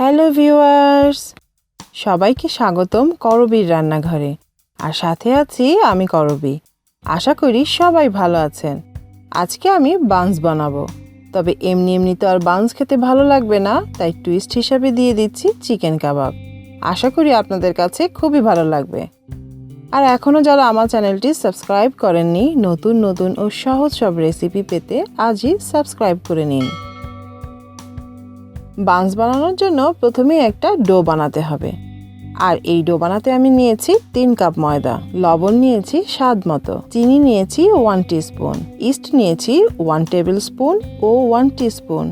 Hello viewers, সবাইকে স্বাগতম করবীর রান্নাঘরে। আর সাথে আছি আমি করবী। আশা করি সবাই ভালো আছেন। আজকে আমি বানস বানাবো, তবে এমনি তো আর বানস খেতে ভালো লাগবে না, তাই টুইস্ট হিসাবে দিয়ে দিচ্ছি চিকেন কাবাব। আশা করি আপনাদের কাছে খুবই ভালো লাগবে। আর এখনও যারা আমার চ্যানেলটি সাবস্ক্রাইব করেননি, নতুন নতুন ও সহজ সব রেসিপি পেতে আজই সাবস্ক্রাইব করে নিন। বানস বানানোর জন্য প্রথমে একটা ডো বানাতে হবে। আর এই ডো বানাতে আমি নিয়েছি 3 কাপ ময়দা, লবণ নিয়েছি স্বাদ মতো, চিনি নিয়েছি 1 টিস্পুন, ইস্ট নিয়েছি 1 টেবিল স্পুন ও 1 টিস্পুন,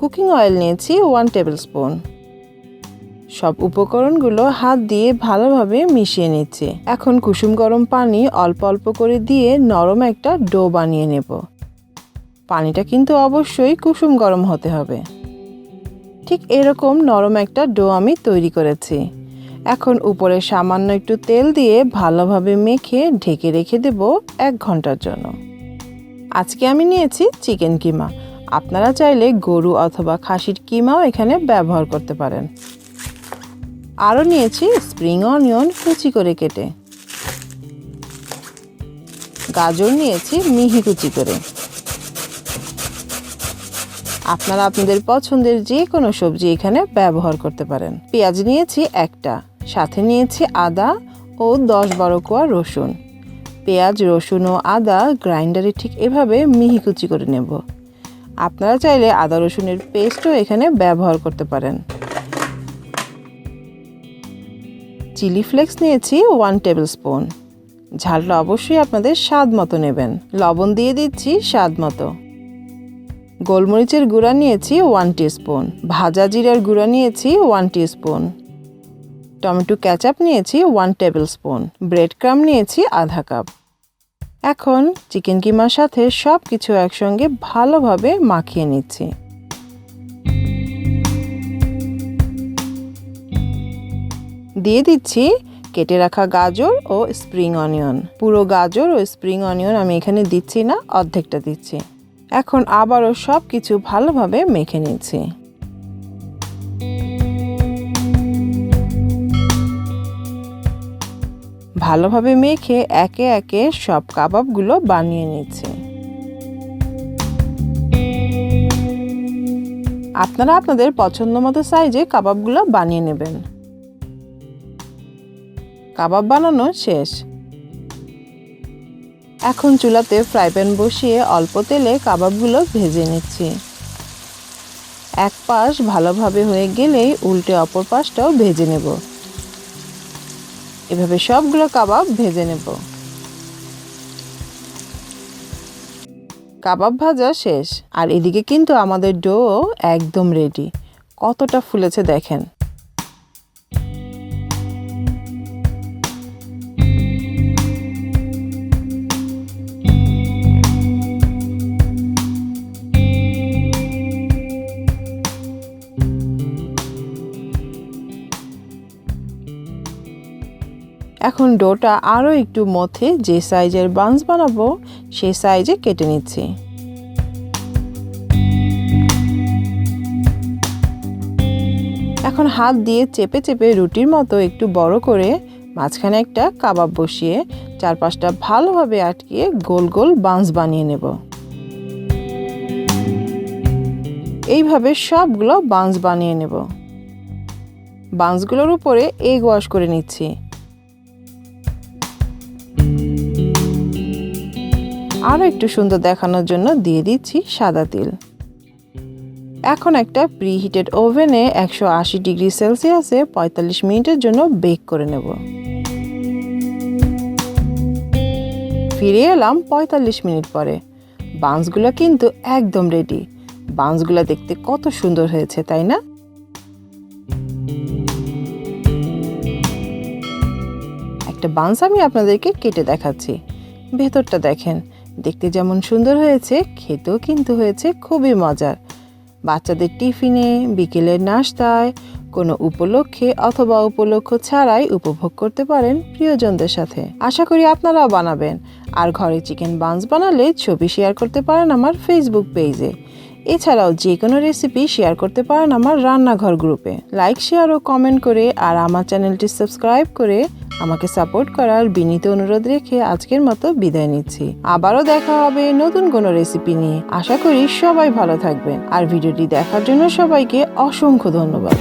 কুকিং অয়েল নিয়েছি 1 টেবিল স্পুন। সব উপকরণগুলো হাত দিয়ে ভালোভাবে মিশিয়ে নিচ্ছি। এখন কুসুম গরম পানি অল্প অল্প করে দিয়ে নরম একটা ডো বানিয়ে নেব। পানিটা কিন্তু অবশ্যই কুসুম গরম হতে হবে। ঠিক এরকম নরম একটা ডো আমি তৈরি করেছি। এখন উপরে সামান্য একটু তেল দিয়ে ভালোভাবে মেখে ঢেকে রেখে দেব 1 ঘন্টার জন্য। আজকে আমি নিয়েছি চিকেন কিমা। আপনারা চাইলে গরু অথবা খাসির কিমাও এখানে ব্যবহার করতে পারেন। আরও নিয়েছি স্প্রিং অনিয়ন কুচি করে কেটে, গাজর নিয়েছি মিহি কুচি করে। আপনারা আপনাদের পছন্দের যে কোনো সবজি এখানে ব্যবহার করতে পারেন। পেঁয়াজ নিয়েছি একটা, সাথে নিয়েছি আদা ও 10-12 কোয়া রসুন। পেঁয়াজ, রসুন ও আদা গ্রাইন্ডারে ঠিক এভাবে মিহি কুচি করে নেব। আপনারা চাইলে আদা রসুনের পেস্টও এখানে ব্যবহার করতে পারেন। চিলি ফ্লেক্স নিয়েছি 1 টেবিল স্পুন। ঝালটা অবশ্যই আপনাদের স্বাদ মতো নেবেন। লবণ দিয়ে দিচ্ছি স্বাদ মতো। গোলমরিচের গুঁড়া নিয়েছি 1 টিস্পুন, ভাজা জিরার গুঁড়া নিয়েছি 1 টিস্পুন, টমেটো কেচাপ নিয়েছি 1 টেবিল স্পুন, ব্রেড ক্রাম্ব নিয়েছি আধা কাপ। এখন চিকেন কিমার সাথে সব কিছু একসঙ্গে ভালোভাবে মাখিয়ে নিচ্ছি। দিয়ে দিচ্ছি কেটে রাখা গাজর ও স্প্রিং অনিয়ন। পুরো গাজর ও স্প্রিং অনিয়ন আমি এখানে দিচ্ছি না, অর্ধেকটা দিচ্ছি। এখন আবারও সব কিছু ভালোভাবে মেখে নিচ্ছি। ভালোভাবে মেখে একে একে সব কাবাবগুলো বানিয়ে নিচ্ছি। আপনারা আপনাদের পছন্দ মতো সাইজে কাবাবগুলো বানিয়ে নেবেন। কাবাব বানানো শেষ। এখন চুলাতে ফ্রাই প্যান বসিয়ে অল্প তেলে কাবাবগুলো ভেজে নিচ্ছি। এক পাশ ভালোভাবে হয়ে গেলেই উল্টে অপর পাশটাও ভেজে নেব। এভাবে সবগুলো কাবাব ভেজে নেব। কাবাব ভাজা শেষ। আর এদিকে কিন্তু আমাদের ডো একদম রেডি। কতটা ফুলেছে দেখেন। এখন ডোটা আরও একটু মথে যে সাইজের বানস বানাবো সেই সাইজে কেটে নিচ্ছি। এখন হাত দিয়ে চেপে চেপে রুটির মতো একটু বড় করে মাঝখানে একটা কাবাব বসিয়ে চারপাশটা ভালোভাবে আটকিয়ে গোল গোল বানস বানিয়ে নেব। এইভাবে সবগুলো বানস বানিয়ে নেব। বানসগুলোর উপরে এগ ওয়াশ করে নিচ্ছি। আরও একটু সুন্দর দেখানোর জন্য দিয়ে দিচ্ছি সাদা তিল। এখন একটা প্রিহিটেড ওভেনে 180 ডিগ্রি সেলসিয়াসে 45 মিনিটের জন্য বেক করে নেব। ফিরে এলাম 45 মিনিট পরে। বানসগুলো কিন্তু একদম রেডি। বানসগুলো দেখতে কত সুন্দর হয়েছে, তাই না? একটা বানস আমি আপনাদেরকে কেটে দেখাচ্ছি। ভেতরটা দেখেন, দেখতে যেমন সুন্দর হয়েছে, খেতেও কিন্তু হয়েছে খুবই মজার। বাচ্চাদের টিফিনে, বিকেলের নাস্তায়, কোনো উপলক্ষে অথবা উপলক্ষ ছাড়াই উপভোগ করতে পারেন প্রিয়জনদের সাথে। আশা করি আপনারাও বানাবেন। আর ঘরে চিকেন বানস বানালে ছবি শেয়ার করতে পারেন আমার ফেসবুক পেজে। এছাড়াও যে কোনো রেসিপি শেয়ার করতে পারেন আমার রান্নাঘর গ্রুপে। লাইক, শেয়ার ও কমেন্ট করে আর আমার চ্যানেলটি সাবস্ক্রাইব করে আমাকে সাপোর্ট করার বিনীত অনুরোধ রেখে আজকের মতো বিদায় নিচ্ছি। আবারও দেখা হবে নতুন কোনো রেসিপি নিয়ে। আশা করি সবাই ভালো থাকবেন আর ভিডিওটি দেখার জন্য সবাইকে অসংখ্য ধন্যবাদ।